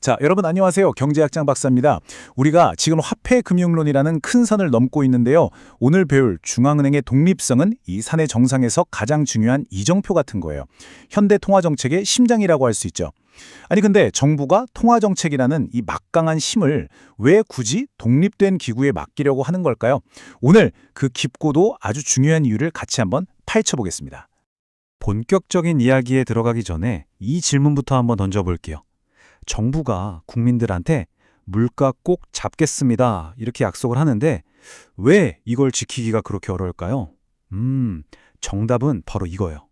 자, 여러분 안녕하세요. 경제학장 박사입니다. 우리가 지금 화폐금융론이라는 큰 산을 넘고 있는데요. 오늘 배울 중앙은행의 독립성은 이 산의 정상에서 가장 중요한 이정표 같은 거예요. 현대 통화정책의 심장이라고 할 수 있죠. 아니 근데 정부가 통화정책이라는 이 막강한 힘을 왜 굳이 독립된 기구에 맡기려고 하는 걸까요? 오늘 그 깊고도 아주 중요한 이유를 같이 한번 파헤쳐보겠습니다. 본격적인 이야기에 들어가기 전에 이 질문부터 한번 던져볼게요. 정부가 국민들한테 물가 꼭 잡겠습니다 이렇게 약속을 하는데 왜 이걸 지키기가 그렇게 어려울까요? 정답은 바로 이거예요.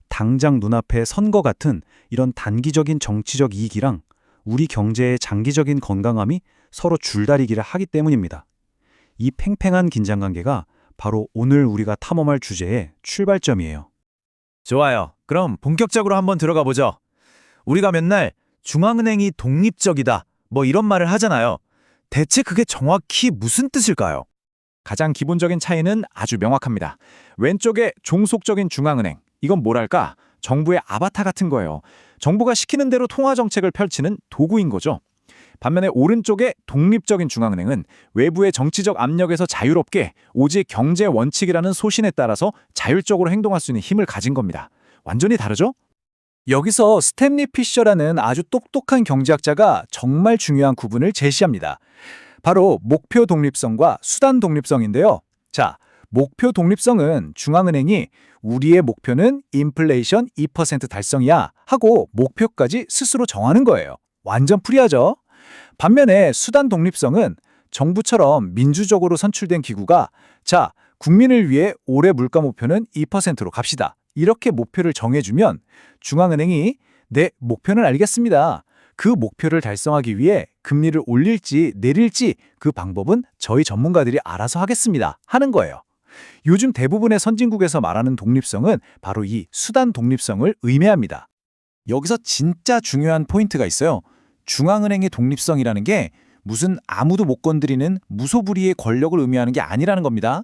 당장 눈앞에 선거 같은 이런 단기적인 정치적 이익이랑 우리 경제의 장기적인 건강함이 서로 줄다리기를 하기 때문입니다. 이 팽팽한 긴장관계가 바로 오늘 우리가 탐험할 주제의 출발점이에요. 좋아요. 그럼 본격적으로 한번 들어가 보죠. 우리가 맨날 중앙은행이 독립적이다, 뭐 이런 말을 하잖아요. 대체 그게 정확히 무슨 뜻일까요? 가장 기본적인 차이는 아주 명확합니다. 왼쪽에 종속적인 중앙은행, 이건 뭐랄까? 정부의 아바타 같은 거예요. 정부가 시키는 대로 통화정책을 펼치는 도구인 거죠. 반면에 오른쪽에 독립적인 중앙은행은 외부의 정치적 압력에서 자유롭게 오직 경제 원칙이라는 소신에 따라서 자율적으로 행동할 수 있는 힘을 가진 겁니다. 완전히 다르죠? 여기서 스탠리 피셔라는 아주 똑똑한 경제학자가 정말 중요한 구분을 제시합니다. 바로 목표 독립성과 수단 독립성인데요. 자, 목표 독립성은 중앙은행이 우리의 목표는 인플레이션 2% 달성이야 하고 목표까지 스스로 정하는 거예요. 완전 프리하죠? 반면에 수단 독립성은 정부처럼 민주적으로 선출된 기구가 자, 국민을 위해 올해 물가 목표는 2%로 갑시다. 이렇게 목표를 정해주면 중앙은행이 네, 목표는 알겠습니다. 그 목표를 달성하기 위해 금리를 올릴지 내릴지 그 방법은 저희 전문가들이 알아서 하겠습니다. 하는 거예요. 요즘 대부분의 선진국에서 말하는 독립성은 바로 이 수단 독립성을 의미합니다. 여기서 진짜 중요한 포인트가 있어요. 중앙은행의 독립성이라는 게 무슨 아무도 못 건드리는 무소불위의 권력을 의미하는 게 아니라는 겁니다.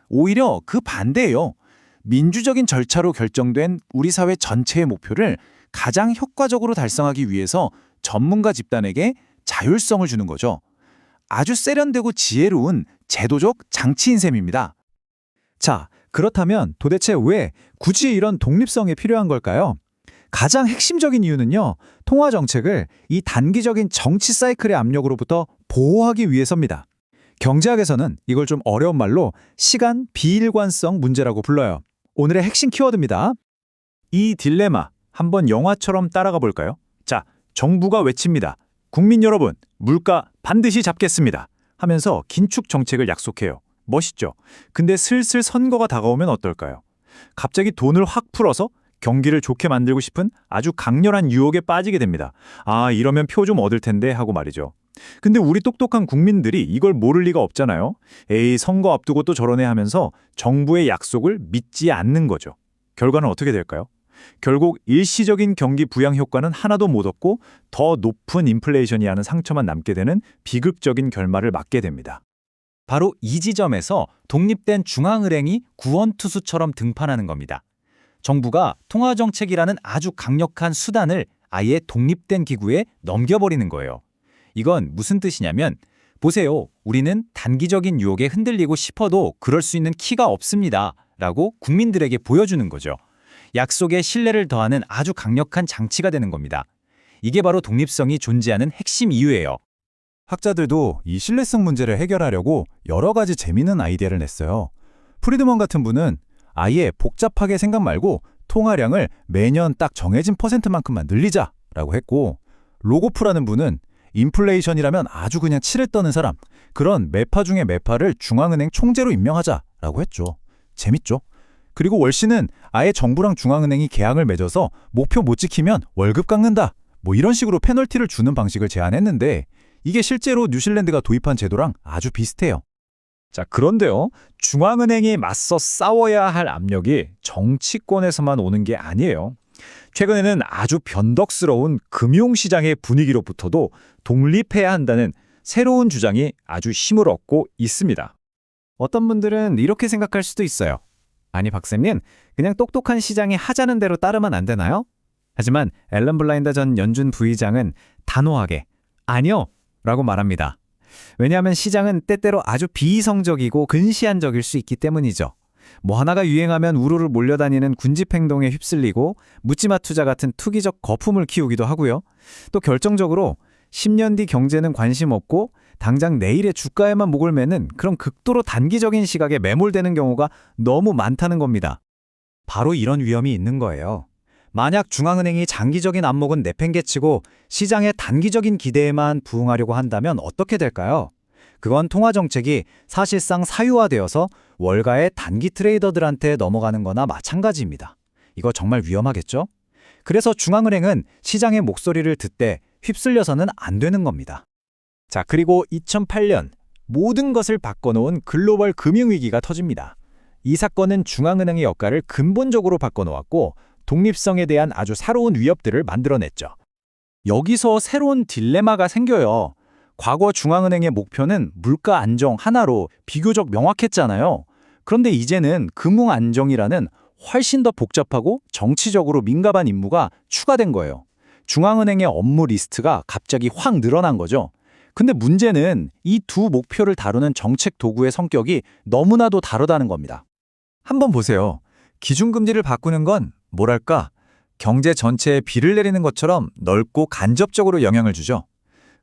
오히려 그 반대예요. 민주적인 절차로 결정된 우리 사회 전체의 목표를 가장 효과적으로 달성하기 위해서 전문가 집단에게 자율성을 주는 거죠. 아주 세련되고 지혜로운 제도적 장치인 셈입니다. 자, 그렇다면 도대체 왜 굳이 이런 독립성이 필요한 걸까요? 가장 핵심적인 이유는요, 통화정책을 이 단기적인 정치 사이클의 압력으로부터 보호하기 위해서입니다. 경제학에서는 이걸 좀 어려운 말로 시간 비일관성 문제라고 불러요. 오늘의 핵심 키워드입니다. 이 딜레마 한번 영화처럼 따라가 볼까요? 자, 정부가 외칩니다. 국민 여러분, 물가 반드시 잡겠습니다. 하면서 긴축 정책을 약속해요. 멋있죠? 근데 슬슬 선거가 다가오면 어떨까요? 갑자기 돈을 확 풀어서 경기를 좋게 만들고 싶은 아주 강렬한 유혹에 빠지게 됩니다. 아, 이러면 표 좀 얻을 텐데 하고 말이죠. 근데 우리 똑똑한 국민들이 이걸 모를 리가 없잖아요. 에이, 선거 앞두고 또 저러네 하면서 정부의 약속을 믿지 않는 거죠. 결과는 어떻게 될까요? 결국 일시적인 경기 부양 효과는 하나도 못 얻고 더 높은 인플레이션이라는 상처만 남게 되는 비극적인 결말을 맞게 됩니다. 바로 이 지점에서 독립된 중앙은행이 구원투수처럼 등판하는 겁니다. 정부가 통화정책이라는 아주 강력한 수단을 아예 독립된 기구에 넘겨버리는 거예요. 이건 무슨 뜻이냐면 보세요. 우리는 단기적인 유혹에 흔들리고 싶어도 그럴 수 있는 키가 없습니다. 라고 국민들에게 보여주는 거죠. 약속에 신뢰를 더하는 아주 강력한 장치가 되는 겁니다. 이게 바로 독립성이 존재하는 핵심 이유예요. 학자들도 이 신뢰성 문제를 해결하려고 여러 가지 재미있는 아이디어를 냈어요. 프리드먼 같은 분은 아예 복잡하게 생각 말고 통화량을 매년 딱 정해진 퍼센트만큼만 늘리자라고 했고, 로고프라는 분은 인플레이션이라면 아주 그냥 치를 떠는 사람, 그런 매파 중에 매파를 중앙은행 총재로 임명하자라고 했죠. 재밌죠? 그리고 월시는 아예 정부랑 중앙은행이 계약을 맺어서 목표 못 지키면 월급 깎는다, 뭐 이런 식으로 페널티를 주는 방식을 제안했는데 이게 실제로 뉴질랜드가 도입한 제도랑 아주 비슷해요. 자, 그런데요, 중앙은행이 맞서 싸워야 할 압력이 정치권에서만 오는 게 아니에요. 최근에는 아주 변덕스러운 금융시장의 분위기로부터도 독립해야 한다는 새로운 주장이 아주 힘을 얻고 있습니다. 어떤 분들은 이렇게 생각할 수도 있어요. 아니 박쌤님, 그냥 똑똑한 시장이 하자는 대로 따르면 안 되나요? 하지만 앨런 블라인더 전 연준 부의장은 단호하게 아니요. 라고 말합니다. 왜냐하면 시장은 때때로 아주 비이성적이고 근시안적일 수 있기 때문이죠. 뭐 하나가 유행하면 우르르 몰려다니는 군집 행동에 휩쓸리고 묻지마 투자 같은 투기적 거품을 키우기도 하고요. 또 결정적으로 10년 뒤 경제는 관심 없고 당장 내일의 주가에만 목을 매는 그런 극도로 단기적인 시각에 매몰되는 경우가 너무 많다는 겁니다. 바로 이런 위험이 있는 거예요. 만약 중앙은행이 장기적인 안목은 내팽개치고 시장의 단기적인 기대에만 부응하려고 한다면 어떻게 될까요? 그건 통화정책이 사실상 사유화되어서 월가의 단기 트레이더들한테 넘어가는 거나 마찬가지입니다. 이거 정말 위험하겠죠? 그래서 중앙은행은 시장의 목소리를 듣되 휩쓸려서는 안 되는 겁니다. 자, 그리고 2008년 모든 것을 바꿔놓은 글로벌 금융위기가 터집니다. 이 사건은 중앙은행의 역할을 근본적으로 바꿔놓았고 독립성에 대한 아주 새로운 위협들을 만들어냈죠. 여기서 새로운 딜레마가 생겨요. 과거 중앙은행의 목표는 물가 안정 하나로 비교적 명확했잖아요. 그런데 이제는 금융 안정이라는 훨씬 더 복잡하고 정치적으로 민감한 임무가 추가된 거예요. 중앙은행의 업무 리스트가 갑자기 확 늘어난 거죠. 근데 문제는 이 두 목표를 다루는 정책 도구의 성격이 너무나도 다르다는 겁니다. 한번 보세요. 기준금리를 바꾸는 건 뭐랄까, 경제 전체에 비를 내리는 것처럼 넓고 간접적으로 영향을 주죠.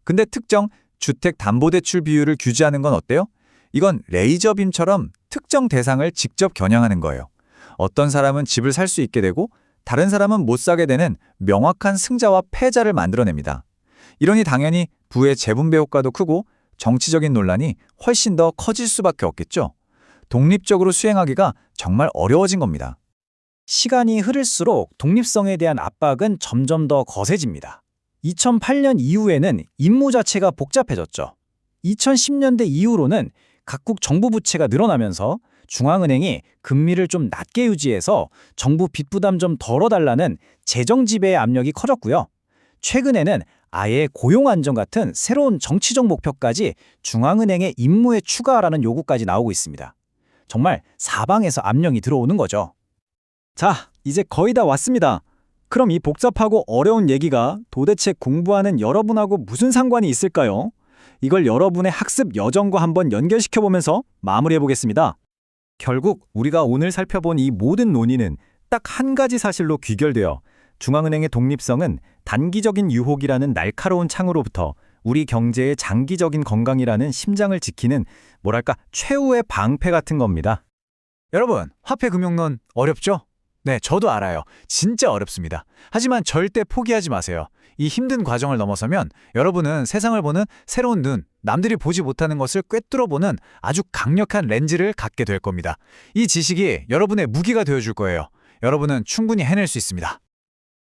근데 특정 주택담보대출 비율을 규제하는 건 어때요? 이건 레이저빔처럼 특정 대상을 직접 겨냥하는 거예요. 어떤 사람은 집을 살 수 있게 되고 다른 사람은 못 사게 되는 명확한 승자와 패자를 만들어냅니다. 이러니 당연히 부의 재분배 효과도 크고 정치적인 논란이 훨씬 더 커질 수밖에 없겠죠. 독립적으로 수행하기가 정말 어려워진 겁니다. 시간이 흐를수록 독립성에 대한 압박은 점점 더 거세집니다. 2008년 이후에는 임무 자체가 복잡해졌죠. 2010년대 이후로는 각국 정부 부채가 늘어나면서 중앙은행이 금리를 좀 낮게 유지해서 정부 빚 부담 좀 덜어달라는 재정 지배의 압력이 커졌고요. 최근에는 아예 고용 안정 같은 새로운 정치적 목표까지 중앙은행의 임무에 추가하라는 요구까지 나오고 있습니다. 정말 사방에서 압력이 들어오는 거죠. 자, 이제 거의 다 왔습니다. 그럼 이 복잡하고 어려운 얘기가 도대체 공부하는 여러분하고 무슨 상관이 있을까요? 이걸 여러분의 학습 여정과 한번 연결시켜보면서 마무리해보겠습니다. 결국 우리가 오늘 살펴본 이 모든 논의는 딱 한 가지 사실로 귀결되어 중앙은행의 독립성은 단기적인 유혹이라는 날카로운 창으로부터 우리 경제의 장기적인 건강이라는 심장을 지키는 뭐랄까 최후의 방패 같은 겁니다. 여러분, 화폐금융론 어렵죠? 네, 저도 알아요. 진짜 어렵습니다. 하지만 절대 포기하지 마세요. 이 힘든 과정을 넘어서면 여러분은 세상을 보는 새로운 눈, 남들이 보지 못하는 것을 꿰뚫어보는 아주 강력한 렌즈를 갖게 될 겁니다. 이 지식이 여러분의 무기가 되어줄 거예요. 여러분은 충분히 해낼 수 있습니다.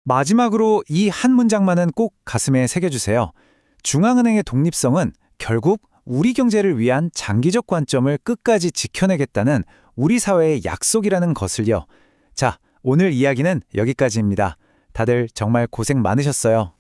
마지막으로 이 한 문장만은 꼭 가슴에 새겨주세요. 중앙은행의 독립성은 결국 우리 경제를 위한 장기적 관점을 끝까지 지켜내겠다는 우리 사회의 약속이라는 것을요. 자, 오늘 이야기는 여기까지입니다. 다들 정말 고생 많으셨어요.